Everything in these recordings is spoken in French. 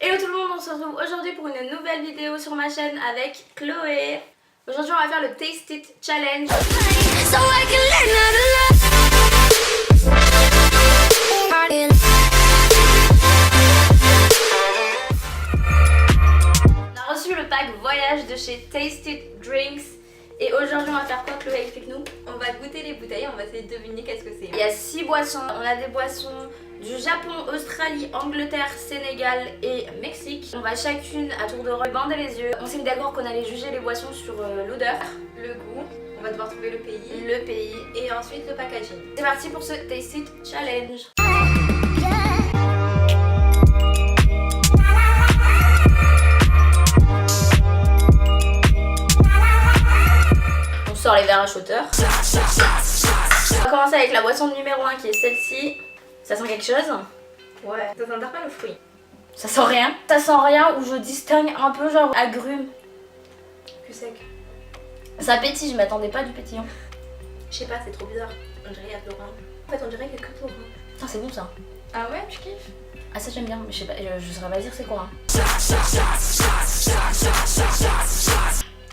Hello tout le monde, on se retrouve aujourd'hui pour une nouvelle vidéo sur ma chaîne avec Chloé. Aujourd'hui on va faire le Taste It Challenge. On a reçu le pack voyage de chez Taste It Drinks. Et aujourd'hui on va faire quoi, Chloé? Explique-nous. On va goûter les bouteilles, on va essayer de deviner qu'est-ce que c'est. Il y a 6 boissons, on a des boissons du Japon, Australie, Angleterre, Sénégal et Mexique. On va chacune à tour de rôle bander les yeux. On s'est mis d'accord qu'on allait juger les boissons sur l'odeur, le goût, on va devoir trouver le pays et et ensuite le packaging. c'est parti pour ce Taste It Challenge. On sort les verres à shooter. On va commencer avec la boisson numéro 1 qui est celle-ci. Ça sent quelque chose? Ouais, ça sent pas le fruit. Ça sent rien. Ça sent rien, où je distingue un peu genre agrumes. Plus sec. Ça pétille, je m'attendais pas du pétillant. Je sais pas, c'est trop bizarre. On dirait qu'il y a de l'orange. En fait, on dirait qu'il y a que de l'orange. Putain, c'est bon ça. Ah ouais, tu kiffes? Ah ça j'aime bien, mais je sais pas, je saurais pas dire c'est quoi. Hein.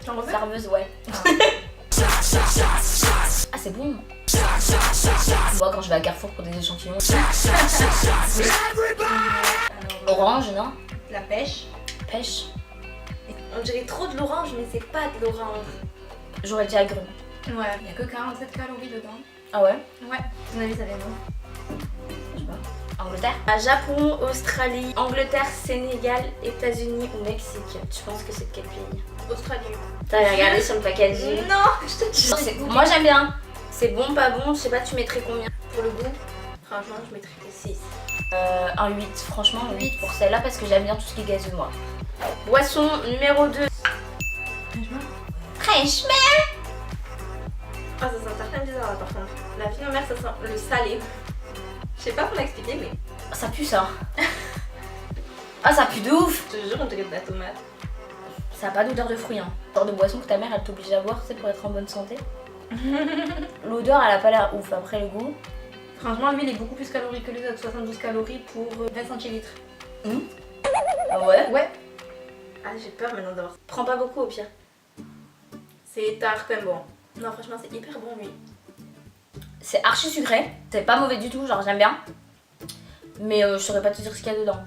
T'en refais? Serveuse, ouais. Ah c'est bon. Moi quand je vais à Carrefour pour des échantillons. Orange, non? La pêche. Pêche. On dirait trop de l'orange, mais c'est pas de l'orange. J'aurais dit agrumes. Ouais, il y a que 47 calories dedans. Ah ouais? Ouais. À mon avis, ça vient d'où? Je sais pas. Angleterre. Japon, Australie, Angleterre, Sénégal, États-Unis ou Mexique. Tu penses que c'est de quel pays? Australie. T'avais regardé sur le packaging? Non, je te dis. Moi j'aime bien. C'est bon, pas bon, je sais pas, tu mettrais combien? Pour le goût, franchement, je mettrais 6. Un 8, franchement 8 pour celle-là parce que j'aime bien tout ce qui est gazeux moi. Boisson numéro 2. Fraîchement. Ah, ça sent certains bizarre là par contre. La vie de ma mère, ça sent le salé. Je sais pas comment expliquer, mais Ça pue ça. Ah ça pue de ouf. je te jure, on dirait de la tomate. Ça a pas d'odeur de fruits hein. Genre de boisson que ta mère elle t'oblige à boire, tu sais, pour être en bonne santé. L'odeur elle a pas l'air ouf, après le goût. Franchement, lui il est beaucoup plus calorique que les autres, 72 calories pour 20 centilitres. Ah ouais? Ouais. Ah, j'ai peur maintenant d'avoir. Prends pas beaucoup au pire. C'est tard quand même bon. Non, franchement, c'est hyper bon lui. C'est archi sucré, c'est pas mauvais du tout, genre j'aime bien. Mais je saurais pas te dire ce qu'il y a dedans.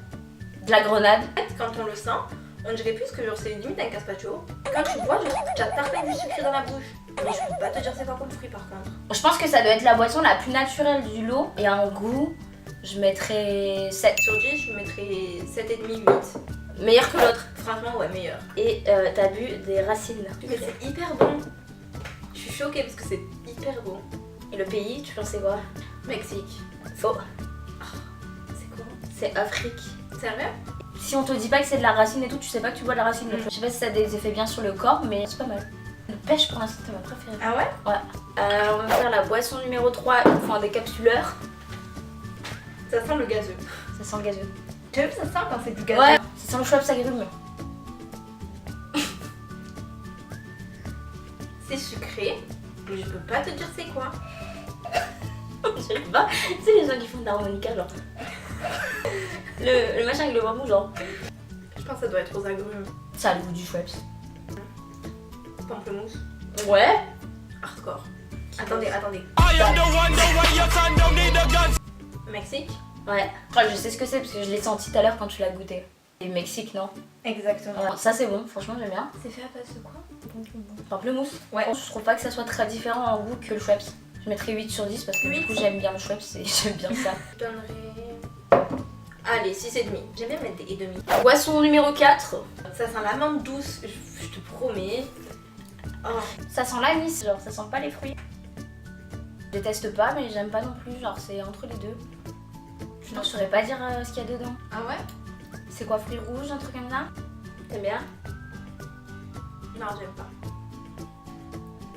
De la grenade. En fait, quand on le sent, on dirait plus que genre c'est limite un gazpacho. Quand tu bois, genre tu as tartin du sucré dans la bouche. Mais je peux pas te dire c'est quoi comme fruit par contre. Je pense que ça doit être la boisson la plus naturelle du lot. Et en goût, je mettrais 7. Sur 10, je mettrais 7,5, 8. Meilleur que l'autre. Franchement, ouais, meilleur. Et t'as bu des racines. Mais c'est hyper bon. Je suis choquée parce que c'est hyper bon. Et le pays, tu pensais quoi? Mexique. Faux. C'est quoi? C'est Afrique. Sérieux? Si on te dit pas que c'est de la racine et tout, tu sais pas que tu bois de la racine. Donc, je sais pas si ça a des effets bien sur le corps, mais c'est pas mal. Le pêche pour l'instant, c'est ma préférée. Ah ouais? Ouais. On va faire la boisson numéro 3, il faut un décapsuleur. Ça sent le gazeux. Ça sent le gazeux. Tu as vu, ça sent quand c'est du gazeux? Ouais, ça sent le Schweppes agrumes. C'est sucré, mais je peux pas te dire c'est quoi. Je sais pas. Tu sais les gens qui font de l'harmonica genre. Le machin avec le bambou genre. Je pense que ça doit être aux agrumes. Ça a le goût du Schweppes. Pamplemousse. Ouais. Hardcore. Attendez. Mexique? Ouais. Après, je sais ce que c'est parce que je l'ai senti tout à l'heure quand tu l'as goûté. Et Mexique, non? Exactement. Ouais, ça c'est bon, franchement j'aime bien. C'est fait à base de quoi? Pamplemousse. Ouais. Je trouve pas que ça soit très différent en goût que le Schweppes. Je mettrais 8 sur 10 parce que 8. du coup j'aime bien le Schweppes et j'aime bien ça. Je donnerais. Allez, 6,5. J'aime bien mettre des et demi. Boisson numéro 4. Ça sent l'amande douce, je te promets. Oh. Ça sent l'anis, genre ça sent pas les fruits. Je déteste pas mais j'aime pas non plus, genre c'est entre les deux. Je ne saurais pas dire ce qu'il y a dedans. Ah ouais? C'est quoi, fruits rouges, un truc comme ça? T'aimes bien? Non, j'aime pas.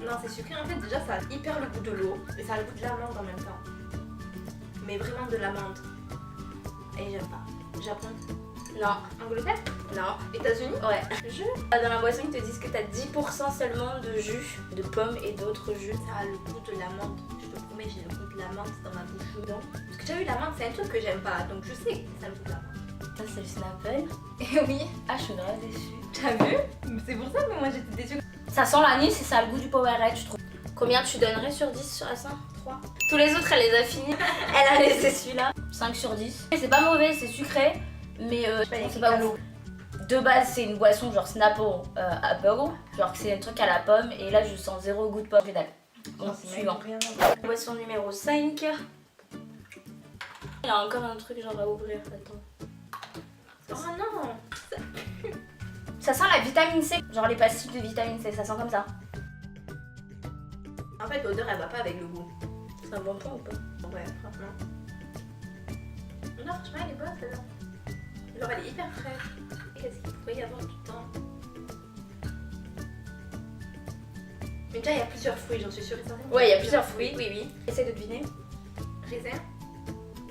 Non, c'est sucré. En fait, déjà, ça a hyper le goût de l'eau. Et ça a le goût de l'amande en même temps. Mais vraiment de l'amande. Et j'aime pas. Japon. Non. Angleterre? Non. États-Unis? Ouais. Jus? Dans la boisson, ils te disent que t'as 10% seulement de jus, de pommes et d'autres jus. Ça a le goût de l'amande. Je te promets, j'ai le goût de l'amande dans ma bouche. Non. Parce que tu as vu, l'amande, c'est un truc que j'aime pas. Donc je sais que ça a le goût de l'amande. Ça c'est le Snapple. Et oui, Ah je suis grave déçue. t'as vu? C'est pour ça que moi j'étais déçue. Ça sent l'anis et ça a le goût du Powerade je trouve. Combien tu donnerais sur 10 à ça? 3. Tous les autres elle les a finis. Elle a laissé celui-là. 5 sur 10. C'est pas mauvais, c'est sucré. Mais c'est pas ouf. De base c'est une boisson genre Snapple Apple. Genre que c'est un truc à la pomme. Et là je sens zéro goût de pomme. Bon, suivant. Boisson numéro 5. Il y a encore un truc genre à ouvrir. Attends. Oh non! Ça sent la vitamine C. Genre les pastilles de vitamine C. Ça sent comme ça. En fait, l'odeur elle va pas avec le goût. C'est un bon point ou pas? Ouais, franchement. Non, franchement, elle est bonne celle-là. Genre, elle est hyper fraîche. Et qu'est-ce qu'il pourrait y avoir tout le temps? Mais déjà, il y a plusieurs fruits, j'en suis sûre et certaine. Ouais, il y a plusieurs fruits. Oui, oui. Essaye de deviner. Raisin?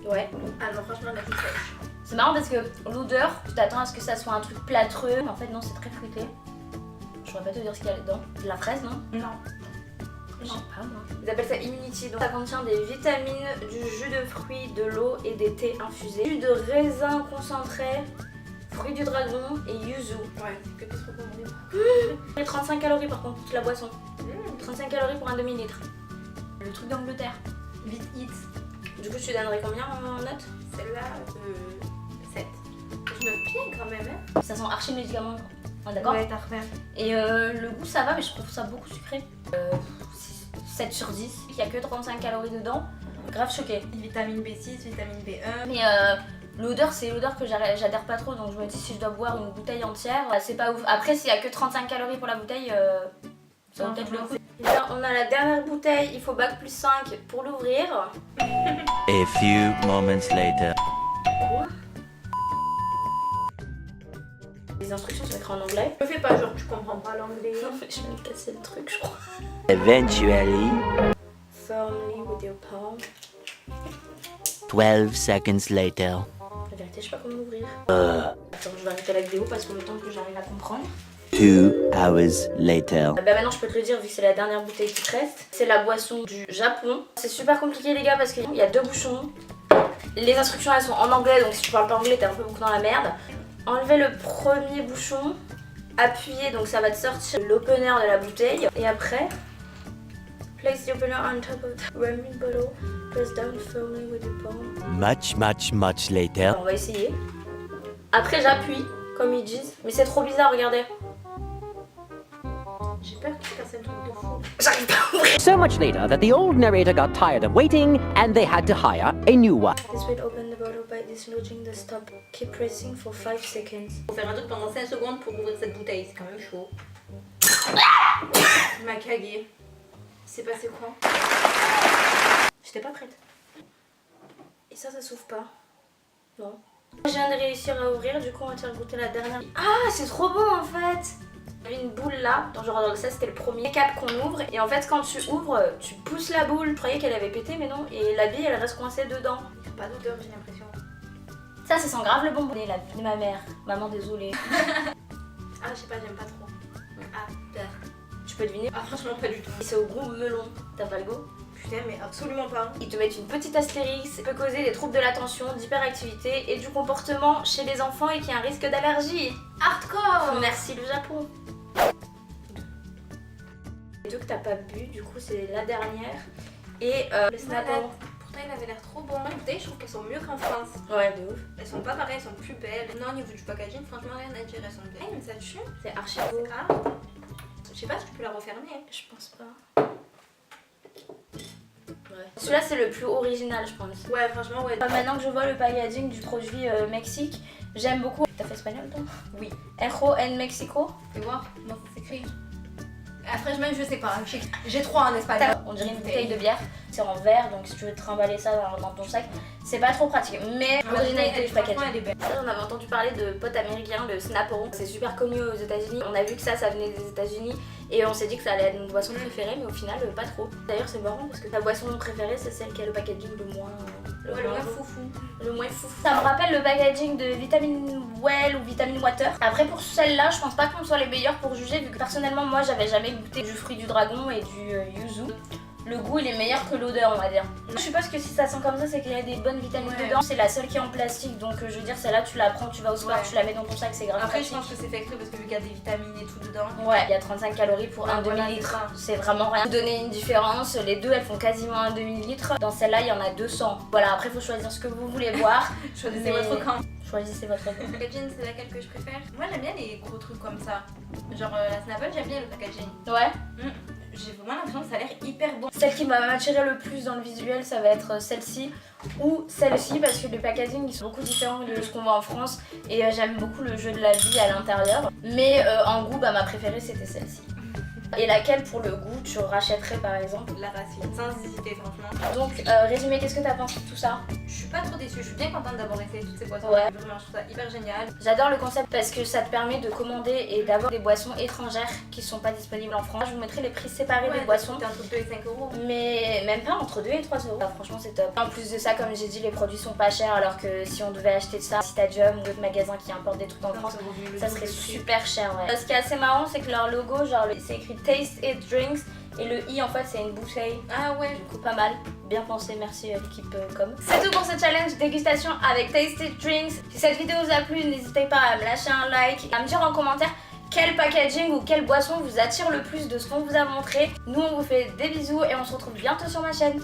Ouais. Ah non, franchement, la plus sèche. C'est marrant parce que l'odeur, tu t'attends à ce que ça soit un truc plâtreux. En fait, non, c'est très fruité. Je pourrais pas te dire ce qu'il y a dedans. De la fraise, non? Non. Je sais pas, moi. Ils appellent ça Immunity. Donc, ça contient des vitamines, du jus de fruits, de l'eau et des thés infusés. Jus de raisin concentré, fruits du dragon et yuzu. Ouais, que tu te recommandes. Et 35 calories par contre, toute la boisson. 35 calories pour un demi-litre. Le truc d'Angleterre. Vite hit. Du coup, tu donnerais combien en note? Celle-là, 7. Je note bien quand même, hein. Ça sent archi médicament. Ah, d'accord. Ouais, t'as refait. Et le goût, ça va, mais je trouve ça beaucoup sucré. 7 sur 10. Il n'y a que 35 calories dedans. Grave choquée. Vitamine B6, vitamine B1. Mais l'odeur, c'est l'odeur que j'adhère pas trop. Donc je me dis, si je dois boire une bouteille entière, c'est pas ouf. Après, s'il y a que 35 calories pour la bouteille, ça vaut peut-être le coup. Là, on a la dernière bouteille. Il faut bac plus 5 pour l'ouvrir. A few moments later. Quoi? Les instructions sont écrites en anglais. Ne fais pas genre tu comprends pas l'anglais. Non, mais je vais me casser le truc, je crois. Eventually, Firmly with your palm. 12 seconds later. La vérité, je sais pas comment l'ouvrir. Attends, je vais arrêter la vidéo parce que le temps que j'arrive à comprendre. 2 hours later. Bah maintenant je peux te le dire vu que c'est la dernière bouteille qui te reste. C'est la boisson du Japon. C'est super compliqué les gars parce qu'il y a 2 bouchons. Les instructions elles sont en anglais donc si tu parles pas anglais t'es un peu beaucoup dans la merde. Enlevez le premier bouchon, appuyez donc ça va te sortir l'opener de la bouteille. Et après, place the opener on top of the ramen bottle, press down firmly with your palm. Much later. On va essayer. Après j'appuie comme ils disent. Mais c'est trop bizarre, regardez. J'ai peur que tu fasses un truc de fou. J'arrive pas à ouvrir. So much later that the old narrator got tired of waiting and they had to hire a new one. This will open the bottle by dislodging the stop. Keep pressing for 5 seconds. Faut faire un truc pendant 5 secondes pour ouvrir cette bouteille, c'est quand même chaud. Il m'a cagué. C'est passé quoi? J'étais pas prête. Et ça s'ouvre pas. Non. Je viens de réussir à ouvrir, du coup on va te faire goûter la dernière. Ah, c'est trop bon en fait! Il y avait une boule là, genre ça c'était le premier cap qu'on ouvre. Et en fait quand tu ouvres, tu pousses la boule. Je croyais qu'elle avait pété mais non. Et la bille elle reste coincée dedans. Il n'y a pas d'odeur, j'ai l'impression. Ça sent grave le bonbon. La vie de ma mère. Maman désolée. Ah, je sais pas, j'aime pas trop. Ah, peur. Tu peux deviner? Ah, franchement, pas du tout. C'est au goût melon. T'as pas le goût? Putain, mais absolument pas. Ils te mettent une petite astérix, ça peut causer des troubles de l'attention, d'hyperactivité et du comportement chez les enfants et qui a un risque d'allergie. Hardcore! Merci le Japon. Les deux que t'as pas bu, du coup c'est la dernière. Et le Snapple. Pourtant, il avait l'air trop bon. Les bouteilles, je trouve qu'elles sont mieux qu'en France. Ouais, de ouf. Elles sont pas pareilles, elles sont plus belles. Non, au niveau du packaging, franchement, rien à dire, elles sont belles. Mais ça tue. C'est archi beau. Ah. Je sais pas si tu peux la refermer. Hein. Je pense pas. Ouais. Celui-là c'est le plus original je pense. Ouais, franchement, ouais. Maintenant que je vois le packaging du produit Mexique, j'aime beaucoup. T'as fait espagnol toi? Oui. Ejo en Mexico. Fais voir comment ça s'écrit. Après, même je sais pas. J'ai 3 en espagnol. On dirait une bouteille de bière. C'est en verre donc si tu veux te trimballer ça dans ton sac, c'est pas trop pratique. Mais l'originalité du packaging. Elle est belle. Ça, on avait entendu parler de potes américains, le Snapple. C'est super connu aux États-Unis. On a vu que ça venait des États-Unis et on s'est dit que ça allait être notre boisson préférée, mais au final, pas trop. D'ailleurs, c'est marrant parce que ta boisson préférée, c'est celle qui a le packaging le moins. Ouais, le moins foufou. Le moins fou. Ça me rappelle le packaging de Vitamine Well ou Vitamine Water. Après, pour celle-là, je pense pas qu'on soit les meilleurs pour juger, vu que personnellement, moi, j'avais jamais goûté du fruit du dragon et du yuzu. le goût il est meilleur que l'odeur, on va dire. Je suppose que si ça sent comme ça, c'est qu'il y a des bonnes vitamines dedans. C'est la seule qui est en plastique, donc je veux dire, celle-là tu la prends, tu vas au sport, tu la mets dans ton sac, c'est grave. Après, pratique. je pense que c'est fait exprès parce que vu qu'il y a des vitamines et tout dedans. Ouais, il y a 35 calories pour un voilà, demi-litre. C'est vraiment rien. Pour vous donner une différence, les deux elles font quasiment un demi-litre. Dans celle-là, il y en a 200. Voilà, après, faut choisir ce que vous voulez boire. Choisissez votre camp. Choisissez votre camp. Le packaging, c'est laquelle que je préfère? Moi, j'aime bien les gros trucs comme ça. Genre la Snapple, j'aime bien le packaging. Ouais. J'ai vraiment l'impression que ça a l'air hyper bon. Celle qui m'a attiré le plus dans le visuel, ça va être celle-ci ou celle-ci parce que les packaging ils sont beaucoup différents de ce qu'on voit en France et j'aime beaucoup le jeu de la vie à l'intérieur. Mais en goût, ma préférée c'était celle-ci. Et laquelle pour le goût tu rachèterais par exemple? La Racine, sans hésiter franchement. Donc résumé, qu'est-ce que t'as pensé de tout ça? Je suis pas trop déçue, je suis bien contente d'avoir essayé toutes ces boissons. Ouais. Vraiment, je trouve ça hyper génial. J'adore le concept parce que ça te permet de commander et d'avoir des boissons étrangères qui sont pas disponibles en France. Je vous mettrai les prix séparés des boissons. C'est entre 2 et 5 euros. Mais même pas, entre 2 et 3 euros. Franchement c'est top. En plus de ça, comme j'ai dit, les produits sont pas chers alors que si on devait acheter ça à Stadium ou d'autres magasins qui importent des trucs en France, ça serait super cher. Ouais. Ce qui est assez marrant, c'est que leur logo, genre c'est écrit Taste It Drinks et le i en fait c'est une bouteille. Ah ouais. Du coup pas mal, bien pensé, merci l'équipe com. C'est tout pour ce challenge dégustation avec Tasty Drinks. Si cette vidéo vous a plu, n'hésitez pas à me lâcher un like, à me dire en commentaire quel packaging ou quelle boisson vous attire le plus de ce qu'on vous a montré. Nous on vous fait des bisous et on se retrouve bientôt sur ma chaîne.